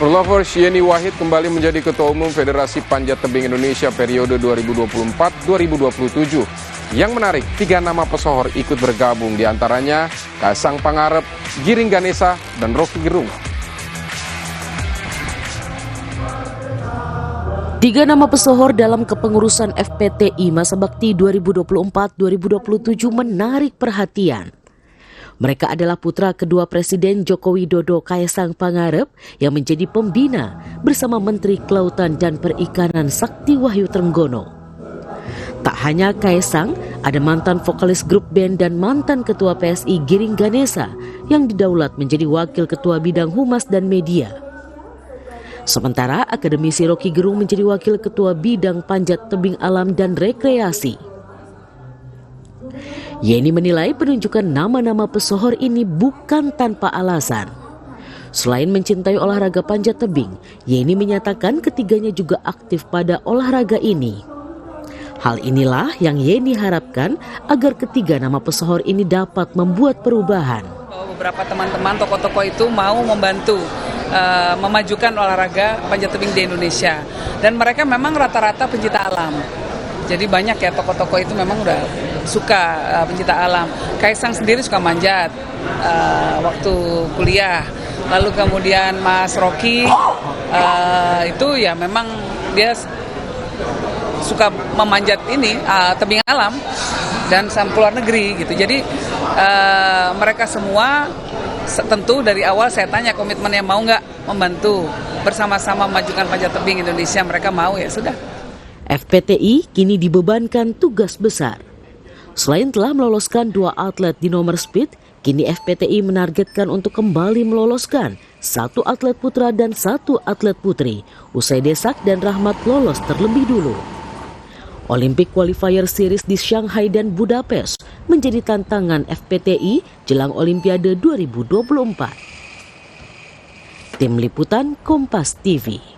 Lovers Yeni Wahid kembali menjadi Ketua Umum Federasi Panjat Tebing Indonesia periode 2024-2027. Yang menarik, 3 nama pesohor ikut bergabung, diantaranya Kaisang Pangarep, Giring Ganesa, dan Rocky Gerung. 3 nama pesohor dalam kepengurusan FPTI masa bakti 2024-2027 menarik perhatian. Mereka adalah putra kedua Presiden Joko Widodo, Kaisang Pangarep, yang menjadi pembina bersama Menteri Kelautan dan Perikanan Sakti Wahyu Trenggono. Tak hanya Kaisang, ada mantan vokalis grup band dan mantan ketua PSI Giring Ganesa yang didaulat menjadi wakil ketua bidang humas dan media. Sementara akademisi Rocky Gerung menjadi wakil ketua bidang panjat tebing alam dan rekreasi. Yeni menilai penunjukan nama-nama pesohor ini bukan tanpa alasan. Selain mencintai olahraga panjat tebing, Yeni menyatakan ketiganya juga aktif pada olahraga ini. Hal inilah yang Yeni harapkan agar ketiga nama pesohor ini dapat membuat perubahan. Beberapa teman-teman tokoh-tokoh itu mau membantu memajukan olahraga panjat tebing di Indonesia, dan mereka memang rata-rata pencinta alam. Jadi banyak ya tokoh-tokoh itu memang udah suka pencinta alam. Kaisang sendiri suka manjat waktu kuliah. Lalu kemudian Mas Rocky itu ya memang dia suka memanjat ini tebing alam dan sampai luar negeri gitu. Jadi mereka semua tentu dari awal saya tanya komitmennya mau nggak membantu bersama-sama memajukan panjat tebing Indonesia. Mereka mau, ya sudah. FPTI kini dibebankan tugas besar. Selain telah meloloskan 2 atlet di nomor speed, kini FPTI menargetkan untuk kembali meloloskan 1 atlet putra dan 1 atlet putri, usai Desak dan Rahmat lolos terlebih dulu. Olympic Qualifier Series di Shanghai dan Budapest menjadi tantangan FPTI jelang Olimpiade 2024. Tim Liputan Kompas TV.